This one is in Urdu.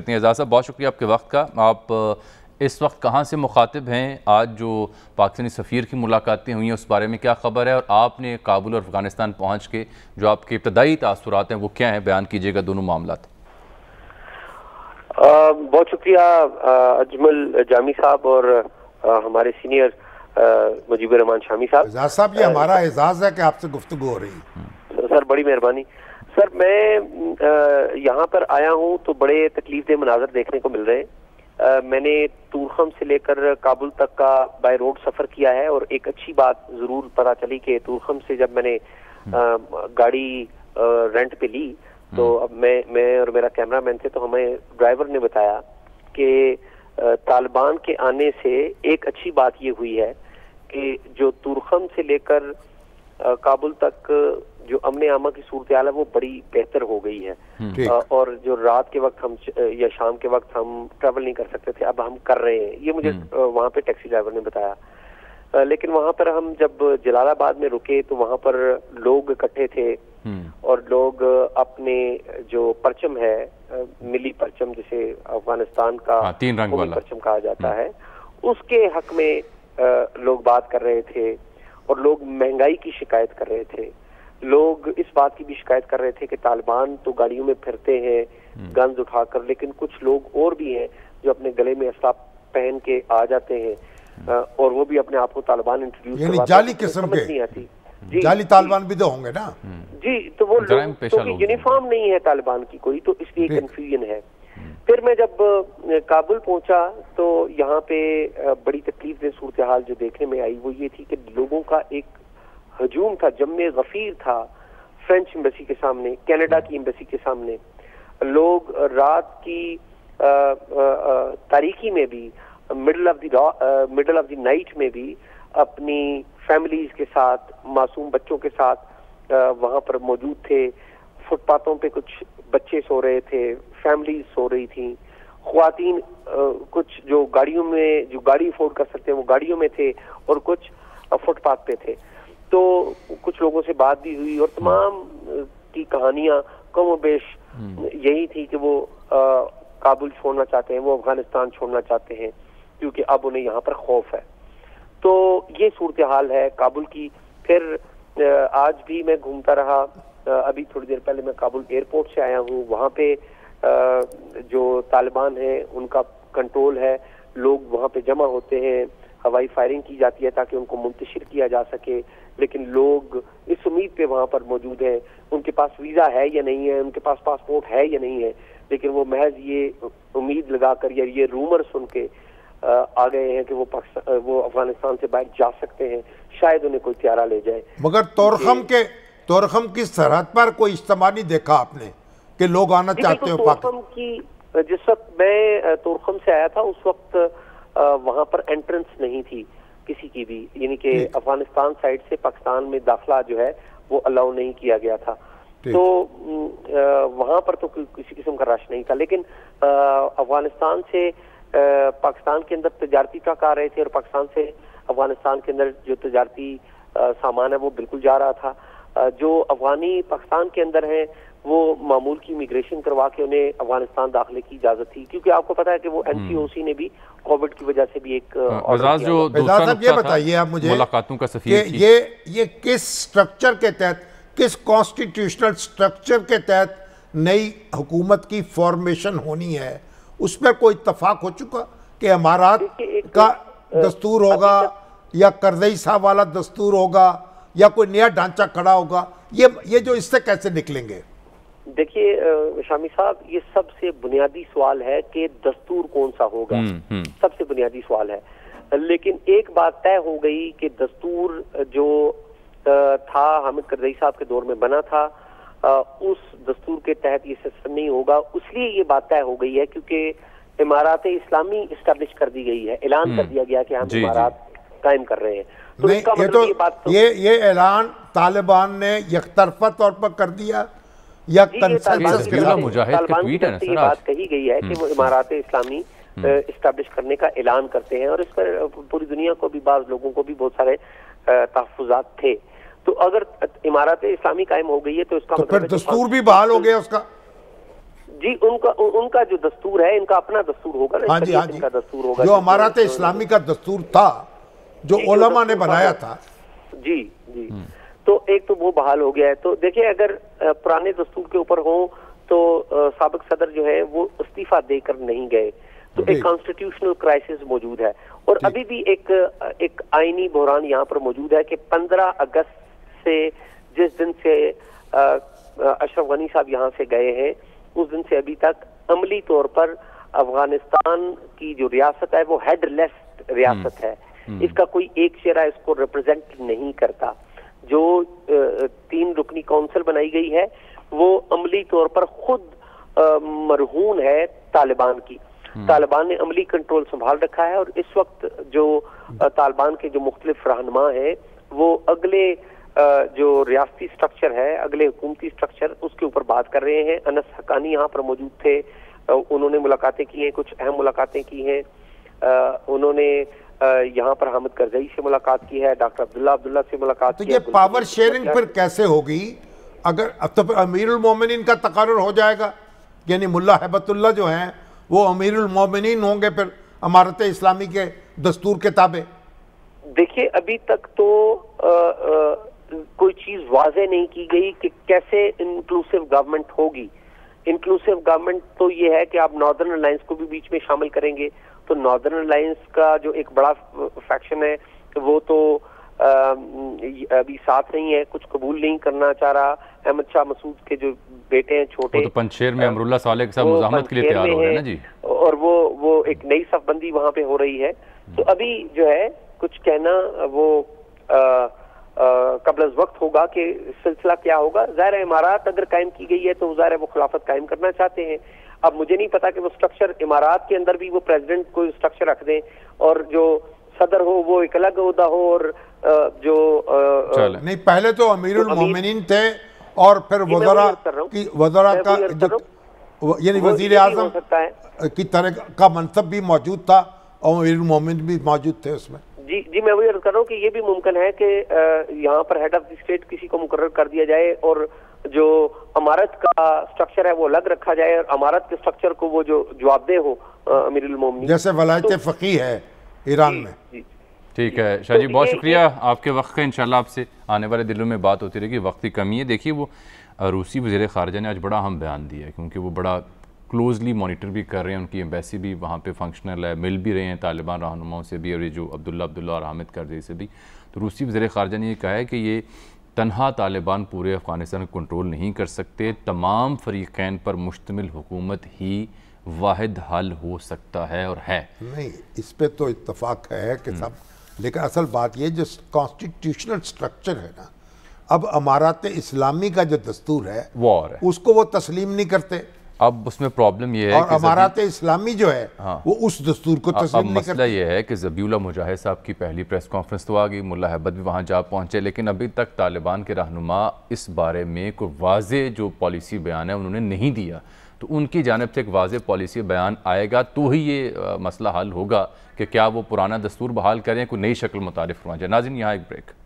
اعزاز صاحب بہت شکریہ آپ کے وقت کا. آپ اس وقت کہاں سے مخاطب ہیں؟ آج جو پاکستانی سفیر کی ملاقاتیں ہوئی ہیں اس بارے میں کیا خبر ہے، اور آپ نے کابل اور افغانستان پہنچ کے جو آپ کے ابتدائی تاثرات ہیں وہ کیا ہیں؟ بیان کیجیے گا دونوں معاملات. بہت شکریہ اجمل جامی صاحب اور ہمارے سینئر مجیب الرحمان شامی صاحب. اعزاز صاحب یہ ہمارا اعزاز ہے کہ آپ سے گفتگو ہو رہی ہے. سر بڑی مہربانی. سر میں یہاں پر آیا ہوں تو بڑے تکلیف دہ مناظر دیکھنے کو مل رہے ہیں. میں نے تورخم سے لے کر کابل تک کا بائی روڈ سفر کیا ہے، اور ایک اچھی بات ضرور پتہ چلی کہ تورخم سے جب میں نے گاڑی رینٹ پہ لی تو اب میں اور میرا کیمرہ مین تھے، تو ہمیں ڈرائیور نے بتایا کہ طالبان کے آنے سے ایک اچھی بات یہ ہوئی ہے کہ جو تورخم سے لے کر کابل تک جو امن عامہ کی صورتحال ہے وہ بڑی بہتر ہو گئی ہے، اور جو رات کے وقت ہم یا شام کے وقت ہم ٹریول نہیں کر سکتے تھے اب ہم کر رہے ہیں. یہ مجھے وہاں پہ ٹیکسی ڈرائیور نے بتایا. لیکن وہاں پر ہم جب جلال آباد میں رکے تو وہاں پر لوگ اکٹھے تھے، اور لوگ اپنے جو پرچم ہے ملی پرچم جسے افغانستان کا قومی پرچم کہا جاتا ہے اس کے حق میں لوگ بات کر رہے تھے، اور لوگ مہنگائی کی شکایت کر رہے تھے. لوگ اس بات کی بھی شکایت کر رہے تھے کہ طالبان تو گاڑیوں میں پھرتے ہیں گنز اٹھا کر، لیکن کچھ لوگ اور بھی ہیں جو اپنے گلے میں اسلحہ پہن کے آ جاتے ہیں، اور وہ بھی اپنے آپ کو طالبان انٹروڈیوس کرواتے ہیں. یعنی جعلی قسم کے جعلی طالبان بھی تو ہوں گے نا؟ جی، تو وہ لوگ یونیفارم نہیں ہے طالبان کی کوئی، تو اس لیے کنفیوژن ہے. پھر میں جب کابل پہنچا تو یہاں پہ بڑی تکلیف دہ صورتحال جو دیکھنے میں آئی وہ یہ تھی کہ لوگوں کا ایک ہجوم تھا، جم غفیر تھا فرینچ ایمبیسی کے سامنے، کینیڈا کی ایمبیسی کے سامنے. لوگ رات کی تاریکی میں بھی مڈل آف دی نائٹ میں بھی اپنی فیملیز کے ساتھ، معصوم بچوں کے ساتھ وہاں پر موجود تھے. فٹ پاتھوں پہ کچھ بچے سو رہے تھے، فیملیز سو رہی تھیں، خواتین کچھ جو گاڑیوں میں جو گاڑی افورڈ کر سکتے ہیں وہ گاڑیوں میں تھے، اور کچھ فٹ پاتھ پہ تھے. تو کچھ لوگوں سے بات بھی ہوئی، اور تمام کی کہانیاں کم و بیش یہی تھی کہ وہ کابل چھوڑنا چاہتے ہیں، وہ افغانستان چھوڑنا چاہتے ہیں، کیونکہ اب انہیں یہاں پر خوف ہے. تو یہ صورتحال ہے کابل کی. پھر آج بھی میں گھومتا رہا. ابھی تھوڑی دیر پہلے میں کابل ایئرپورٹ سے آیا ہوں. وہاں پہ جو طالبان ہیں ان کا کنٹرول ہے، لوگ وہاں پہ جمع ہوتے ہیں، ہوائی فائرنگ کی جاتی ہے تاکہ ان کو منتشر کیا جا سکے. لیکن لوگ اس امید پہ وہاں پر موجود ہیں، ان کے پاس ویزا ہے یا نہیں ہے، ان کے پاس پاسپورٹ ہے یا نہیں ہے، لیکن وہ محض یہ امید لگا کر یا یہ رومر سن کے آ گئے ہیں کہ وہ افغانستان سے باہر جا سکتے ہیں، شاید انہیں کوئی طیارہ لے جائے. مگر تورخم کی سرحد پر کوئی اجتماع نہیں دیکھا آپ نے کہ لوگ آنا چاہتے ہیں تورخم کی؟ جس وقت میں تورخم سے آیا تھا اس وقت وہاں پر انٹرنس نہیں تھی کسی کی بھی، یعنی کہ افغانستان سائڈ سے پاکستان میں داخلہ جو ہے وہ الاؤ نہیں کیا گیا تھا. تو وہاں پر تو کسی قسم کا رش نہیں تھا. لیکن افغانستان سے پاکستان کے اندر تجارتی ٹرک آ رہے تھے، اور پاکستان سے افغانستان کے اندر جو تجارتی سامان ہے وہ بالکل جا رہا تھا. جو افغانی پاکستان کے اندر ہیں وہ معمول کی امیگریشن کروا کے انہیں افغانستان داخلے کی اجازت تھی، کیونکہ آپ کو پتا ہے کہ وہ این سی او سی نے بھی کووڈ کی وجہ سے بھی ایک یہ بتائیے آپ مجھے کہ یہ کس سٹرکچر کے تحت، کس کانسٹیٹیوشنل سٹرکچر کے تحت نئی حکومت کی فارمیشن ہونی ہے؟ اس پر کوئی اتفاق ہو چکا کہ امارات کا دستور ہوگا یا کرزئی صاحب والا دستور ہوگا یا کوئی نیا ڈھانچہ کھڑا ہوگا؟ یہ جو اس سے کیسے نکلیں گے؟ دیکھیے شامی صاحب، یہ سب سے بنیادی سوال ہے کہ دستور کون سا ہوگا، سب سے بنیادی سوال ہے. لیکن ایک بات طے ہو گئی کہ دستور جو تھا حامد کرزئی صاحب کے دور میں بنا تھا اس دستور کے تحت یہ سسٹم نہیں ہوگا. اس لیے یہ بات طے ہو گئی ہے کیونکہ امارات اسلامی اسٹیبلش کر دی گئی ہے، اعلان کر دیا گیا کہ ہم امارات قائم کر رہے ہیں. تو اس کا مطلب یہ اعلان طالبان نے یک طرفہ طور پر کر دیا یا کنسنسس کے ساتھ؟ طالبان کی طرف سے یہ بات کہی گئی ہے کہ وہ امارات اسلامی اسٹیبلش کرنے کا اعلان کرتے ہیں، اور اس پر پوری دنیا کو بھی، بعض لوگوں کو بھی بہت سارے تحفظات تھے. تو اگر امارات اسلامی قائم ہو گئی ہے تو اس کا مطلب پھر دستور بھی بحال ہو گیا اس کا؟ جی ان کا جو دستور ہے، ان کا اپنا دستور ہوگا نا، ان کا دستور ہوگا جو امارات اسلامی کا دستور تھا جو علماء نے بنایا تھا. جی جی، تو ایک تو وہ بحال ہو گیا ہے. تو دیکھیں اگر پرانے دستور کے اوپر ہوں تو سابق صدر جو ہے وہ استعفیٰ دے کر نہیں گئے، تو ایک کانسٹیٹیوشنل کرائسس موجود ہے. اور ابھی بھی ایک آئینی بحران یہاں پر موجود ہے کہ 15 اگست سے جس دن سے اشرف غنی صاحب یہاں سے گئے ہیں اس دن سے ابھی تک عملی طور پر افغانستان کی جو ریاست ہے وہ ہیڈ لیس ریاست ہے. اس کا کوئی ایک چہرہ اس کو ریپرزینٹ نہیں کرتا. جو 3 رکنی کونسل بنائی گئی ہے وہ عملی طور پر خود مرہون ہے طالبان کی. طالبان نے عملی کنٹرول سنبھال رکھا ہے، اور اس وقت جو طالبان کے جو مختلف رہنما ہیں وہ اگلے جو ریاستی سٹرکچر ہے، اگلے حکومتی سٹرکچر، اس کے اوپر بات کر رہے ہیں. انس حقانی یہاں پر موجود تھے، انہوں نے ملاقاتیں کی ہیں، کچھ اہم ملاقاتیں کی ہیں. انہوں نے یہاں پر حامد کرزئی سے ملاقات کی ہے، ڈاکٹر عبداللہ سے ملاقات کی ہے. تو یہ پاور شیئرنگ پھر کیسے ہوگی؟ اگر اب تو امیر المومنین کا تقرر ہو جائے گا، یعنی ملا ہیبت اللہ جو ہیں وہ امیر المومنین ہوں گے پھر امارت اسلامی کے دستور کے تابع. دیکھیے ابھی تک تو کوئی چیز واضح نہیں کی گئی کہ کیسے انکلوسیو گورنمنٹ ہوگی. انکلوسیو گورنمنٹ تو یہ ہے کہ آپ ناردرن الائنس کو بھی بیچ میں شامل کریں گے. تو ناردرن الائنس کا جو ایک بڑا فیکشن ہے وہ تو ابھی ساتھ نہیں ہے، کچھ قبول نہیں کرنا چاہ رہا. احمد شاہ مسعود کے جو بیٹے ہیں چھوٹے، وہ تو پنچیر میں امراللہ صالح کے ساتھ مزاحمت کے لیے تیار ہو رہے ہیں نا جی، اور وہ ایک نئی صف بندی وہاں پہ ہو رہی ہے. تو ابھی جو ہے کچھ کہنا وہ قبل از وقت ہوگا کہ سلسلہ کیا ہوگا. ظاہر امارات اگر قائم کی گئی ہے تو ظاہر وہ خلافت قائم کرنا چاہتے ہیں. اب مجھے نہیں پتا کہ وہ سٹرکچر امارات کے اندر بھی وہ پریزیڈنٹ کوئی سٹرکچر رکھ دیں اور جو صدر ہو وہ ایک الگ عہدہ ہو، اور جو نہیں پہلے تو امیر المومنین تھے اور پھر وزراء کا یعنی وزیر اعظم کی طرح کا منصب بھی موجود تھا اور امیر المومنین بھی موجود تھے اس میں. جی میں وہی عرض کر رہا ہوں کہ یہ بھی ممکن ہے کہ یہاں پر ہیڈ آف دی اسٹیٹ کسی کو مقرر کر دیا جائے اور جو امارت کا سٹرکچر ہے وہ الگ رکھا جائے، اور امارت کے سٹرکچر کو وہ جو جواب دہ ہو امیر المومنین، جیسے ولایت فقیہ ہے ایران میں. ٹھیک ہے شاہ جی، بہت شکریہ آپ کے وقت کا. انشاءاللہ آپ سے آنے والے دنوں میں بات ہوتی رہے گی، وقت کی کمی ہے. دیکھیے وہ روسی وزیر خارجہ نے آج بڑا اہم بیان دیا ہے کیونکہ وہ بڑا کلوزلی مانیٹر بھی کر رہے ہیں، ان کی ایمبیسی بھی وہاں پہ فنکشنل ہے، مل بھی رہے ہیں طالبان رہنماؤں سے بھی اور یہ جو عبداللہ اور حامد کرزئی سے بھی. تو روسی وزیر خارجہ نے یہ کہا ہے کہ یہ تنہا طالبان پورے افغانستان کو کنٹرول نہیں کر سکتے، تمام فریقین پر مشتمل حکومت ہی واحد حل ہو سکتا ہے اور ہے. نہیں اس پہ تو اتفاق ہے کہ سب، لیکن اصل بات یہ جو کانسٹیٹیوشنل سٹرکچر ہے نا، اب امارات اسلامی کا جو دستور ہے اس کو وہ تسلیم نہیں کرتے. اب اس میں پرابلم یہ ہے اور امارات اسلامی جو ہے وہ اس دستور کو تسلیم نہیں کرتے. مسئلہ یہ ہے کہ ذبیح اللہ مجاہد صاحب کی پہلی پریس کانفرنس تو آ گئی، ملا ہیبت بھی وہاں جا پہنچے، لیکن ابھی تک طالبان کے رہنما اس بارے میں کوئی واضح جو پالیسی بیان ہے انہوں نے نہیں دیا. تو ان کی جانب سے ایک واضح پالیسی بیان آئے گا تو ہی یہ مسئلہ حل ہوگا کہ کیا وہ پرانا دستور بحال کریں، کوئی نئی شکل متعارف فرمائیں. ناظرین یہاں ایک بریک.